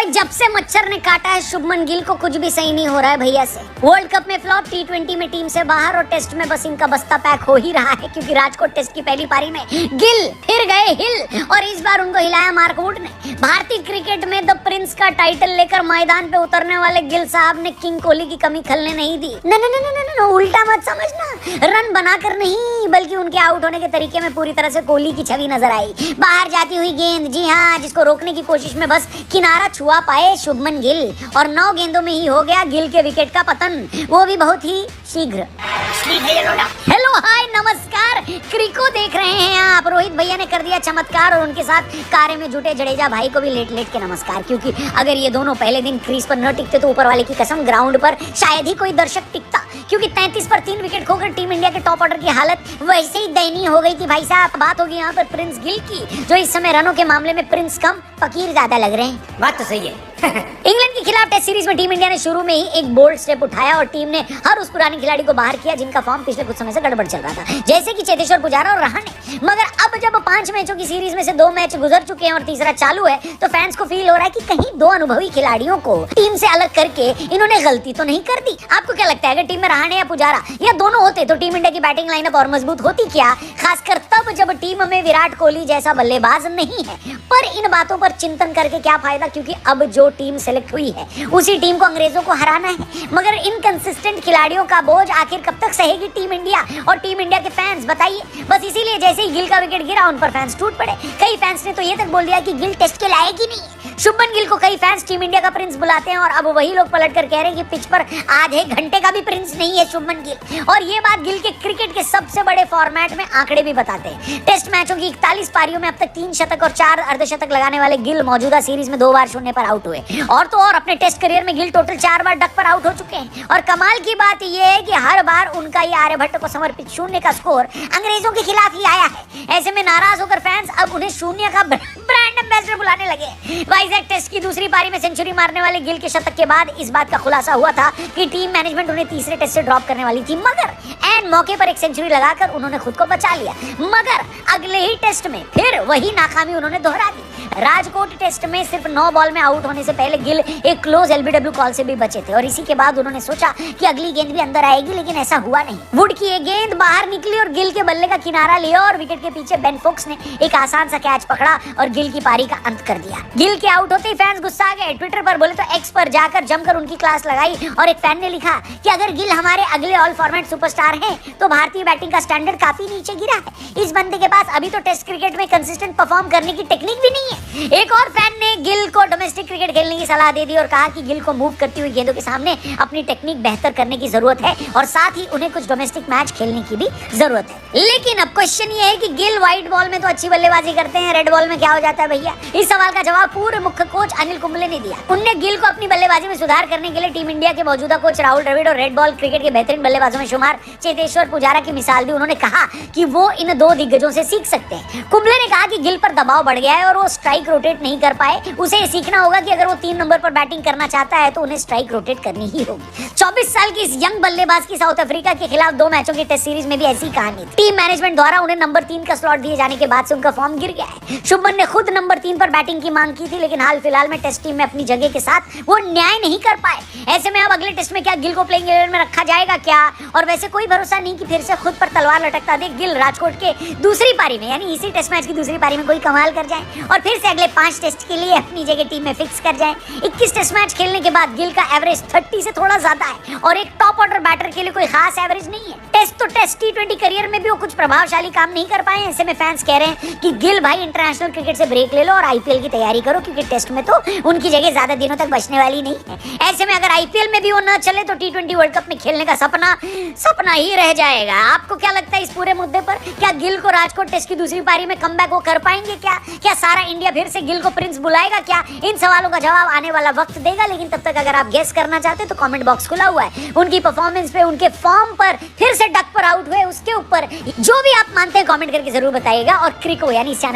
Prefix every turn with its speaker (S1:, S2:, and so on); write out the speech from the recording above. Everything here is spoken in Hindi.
S1: भाई जब से मच्छर ने काटा है शुभमन गिल को कुछ भी सही नहीं हो रहा है भैया से। वर्ल्ड कप में फ्लॉप, T20 में टीम से बाहर और टेस्ट में बस इनका बस्ता पैक हो ही रहा है, क्योंकि राजकोट टेस्ट की पहली पारी में गिल फिर गए हिल और इस बार उनको हिलाया मार्क वुड ने। भारतीय क्रिकेट में द प्रिंस का टाइटल लेकर मैदान पे उतरने वाले गिल साहब ने किंग कोहली की कमी खलने नहीं दी। न, उल्टा मत समझना, रन बनाकर नहीं बल्कि उनके आउट होने के तरीके में पूरी तरह से कोहली की छवि नजर आई। बाहर जाती हुई गेंद, जी हाँ, जिसको रोकने की कोशिश में बस किनारा छुआ पाए शुभमन गिल और 9 गेंदों में ही हो गया गिल के विकेट का पतन, वो भी बहुत ही शीघ्र। हेलो हाय नमस्कार, क्रिको देख रहे हैं आप। रोहित भैया ने कर दिया चमत्कार और उनके साथ कारे में जुटे जडेजा भाई को भी लेट लेट के नमस्कार, क्योंकि अगर ये दोनों पहले दिन क्रीज पर न टिकते तो ऊपर वाले की कसम ग्राउंड पर शायद ही कोई दर्शक टिकता, क्योंकि 33 पर 3 विकेट खोकर टीम इंडिया के टॉप ऑर्डर की हालत वैसे ही दयनीय हो गई थी भाई साहब। बात होगी यहाँ पर प्रिंस गिल की, जो इस समय रनों के मामले में प्रिंस कम फकीर ज्यादा लग रहे हैं। बात तो सही है। इंग्लैंड के खिलाफ टेस्ट सीरीज में टीम इंडिया ने शुरू में ही एक बोल्ड स्टेप उठाया और टीम ने हर उस पुराने खिलाड़ी को बाहर किया जिनका फॉर्म पिछले कुछ समय से गड़बड़ चल रहा था, जैसे कि चेतेश्वर पुजारा और रहाणे। मगर अब जब 5 मैचों की सीरीज में से 2 मैच गुजर चुके हैं और तीसरा चालू है, तो फैंस को फील हो रहा है कि कहीं 2 अनुभवी खिलाड़ियों को टीम से अलग करके इन्होंने गलती तो नहीं कर दी। आपको क्या लगता है अगर टीम में रहाणे या पुजारा या दोनों होते तो टीम इंडिया की बैटिंग लाइनअप और मजबूत होती क्या, खासकर तब जब टीम में विराट कोहली जैसा बल्लेबाज नहीं है। पर इन बातों पर चिंतन करके क्या फायदा, क्योंकि अब जो टीम सेलेक्ट हुई है उसी टीम को अंग्रेजों को हराना है। मगर इनकंसिस्टेंट खिलाड़ियों का बोझ आखिर कब तक सहेगी टीम इंडिया और टीम इंडिया के फैंस, बताइए। बस इसीलिए जैसे ही गिल का विकेट गिरा उन पर फैंस टूट पड़े। कई फैंस ने तो ये तक बोल दिया कि गिल टेस्ट के लायक ही नहीं। शुभमन गिल को कई फैंस टीम इंडिया का प्रिंस बुलाते हैं और अब वही लोग पलट कर कह रहे हैं कि पिच पर आधे घंटे का भी प्रिंस नहीं है शुभमन गिल। और ये बात गिल के क्रिकेट के सबसे बड़े फॉर्मेट में आंकड़े भी बताते हैं। टेस्ट मैचों की 41 पारियों में अब तक 3 शतक और 4 अर्धशतक लगाने वाले गिल मौजूदा सीरीज में 2 बार 0 पर आउट हुए। और तो और अपने टेस्ट करियर में गिल टोटल 4 बार डक पर आउट हो चुके हैं। और कमाल की बात यह है कि हर बार उनका ये आर्यभट्ट को समर्पित 0 का स्कोर अंग्रेजों के खिलाफ ही आया है। ऐसे में नाराज होकर फैंस अब उन्हें 0 का ब्रांड एम्बेसडर बुलाने लगे। वाइजैक टेस्ट की दूसरी पारी में सेंचुरी मारने वाले गिल के शतक के बाद इस बात का खुलासा हुआ था कि टीम मैनेजमेंट उन्हें तीसरे टेस्ट से ड्रॉप करने वाली थी, मगर एंड मौके पर एक सेंचुरी लगाकर उन्होंने खुद को बचा लिया। मगर अगले ही टेस्ट में फिर वही नाकामी उन्होंने दोहरा दी। राजकोट टेस्ट में सिर्फ 9 बॉल में आउट होने से पहले गिल एक क्लोज LBW कॉल से भी बचे थे और इसी के बाद उन्होंने सोचा कि अगली गेंद भी अंदर आएगी, लेकिन ऐसा हुआ नहीं। वुड की एक गेंद बाहर निकली और गिल के बल्ले का किनारा लिया और विकेट के पीछे बेन फोक्स ने एक आसान सा कैच पकड़ा और गिल की पारी का अंत कर दिया। गिल के आउट होते ही फैंस गुस्सा आ गए। ट्विटर पर बोले तो एक्स पर जाकर जमकर उनकी क्लास लगाई और एक फैन ने लिखा कि अगर गिल हमारे अगले ऑल फॉर्मेट सुपरस्टार हैं तो भारतीय बैटिंग का स्टैंडर्ड काफी नीचे गिरा है। इस बंदे के पास अभी तो टेस्ट क्रिकेट में कंसिस्टेंट परफॉर्म करने की टेक्निक भी नहीं है। एक और फैन ने गिल को डोमेस्टिक क्रिकेट खेलने की सलाह दे दी और कहा कि गिल को मूव करती हुई गेंदों के सामने अपनी टेक्निक बेहतर करने की जरूरत है और साथ ही उन्हें कुछ डोमेस्टिक मैच खेलने की भी जरूरत है। लेकिन अब क्वेश्चन ये है कि गिल व्हाइट बॉल में तो अच्छी बल्लेबाजी करते हैं, रेड बॉल में क्या हो जाता है भैया? इस सवाल का जवाब पूर्व मुख्य कोच अनिल कुंबले ने दिया। उनने गिल को अपनी बल्लेबाजी में सुधार करने के लिए टीम इंडिया के मौजूदा कोच राहुल द्रविड़ और रेड बॉल क्रिकेट के बेहतरीन बल्लेबाजों में शुमार चेतेश्वर पुजारा की मिसाल दी। उन्होंने कहा कि वो इन 2 दिग्गजों से सीख सकते हैं। कुंबले ने कहा कि गिल पर दबाव बढ़ गया है और वो स्ट्राइक रोटेट नहीं कर पाए। उसे ये सीखना होगा कि अगर वो 3 नंबर पर बैटिंग करना चाहता है तो उन्हें स्ट्राइक रोटेट करनी ही होगी। 24 साल की इस यंग बल्लेबाज की साउथ अफ्रीका के खिलाफ 2 मैचों की टेस्ट सीरीज में भी ऐसी कहानी। टीम मैनेजमेंट द्वारा उन्हें नंबर 3 का स्लॉट दिए जाने के बाद से उनका फॉर्म गिर गया है। शुभमन ने खुद नंबर 3 पर बैटिंग की मांग की थी, लेकिन हाल फिलहाल में टेस्ट टीम में अपनी जगह के साथ वो न्याय नहीं कर पाए। ऐसे में अब अगले टेस्ट में क्या गिल को प्लेइंग 11 में रखा जाएगा क्या? और वैसे कोई भरोसा नहीं कि फिर से खुद पर तलवार लटकता देख गिल राजकोट के दूसरी पारी में, यानी इसी टेस्ट मैच की दूसरी पारी में कोई कमाल कर जाए और फिर से अगले 5 टेस्ट के लिए अपनी जगह टीम में फिक्स कर जाए। 21 टेस्ट मैच खेलने के बाद गिल का एवरेज 30 से थोड़ा ज्यादा है और एक टॉप ऑर्डर बैटर के लिए कोई खास एवरेज नहीं है। टेस्ट तो टेस्ट, T20 करियर में भी वो कुछ प्रभावशाली काम नहीं कर पाए। ऐसे में फैंस कह रहे हैं कि गिल भाई इंटरनेशनल क्रिकेट से ब्रेक ले लो और IPL की तैयारी करो, क्योंकि टेस्ट में तो उनकी जगह ज्यादा दिनों तक बचने वाली नहीं है। ऐसे में अगर IPL में भी वो न चले तो T20 वर्ल्ड कप में खेलने का सपना ही रह जाएगा। आपको क्या लगता है इस पूरे मुद्दे पर? क्या गिल को राजकोट टेस्ट की दूसरी पारी में कमबैक वो कर पाएंगे क्या सारा इंडिया फिर से गिल को प्रिंस बुलाएगा क्या? इन सवालों का जवाब आने वाला वक्त देगा, लेकिन तब तक अगर आप गेस करना चाहते तो कमेंट बॉक्स खुला हुआ है। उनकी परफॉर्मेंस पे, उनके फॉर्म पर, फिर से डक पर आउट हुए उसके ऊपर जो भी आप मानते हैं कमेंट करके जरूर बताइएगा। और क्रिको यानी इस चैनल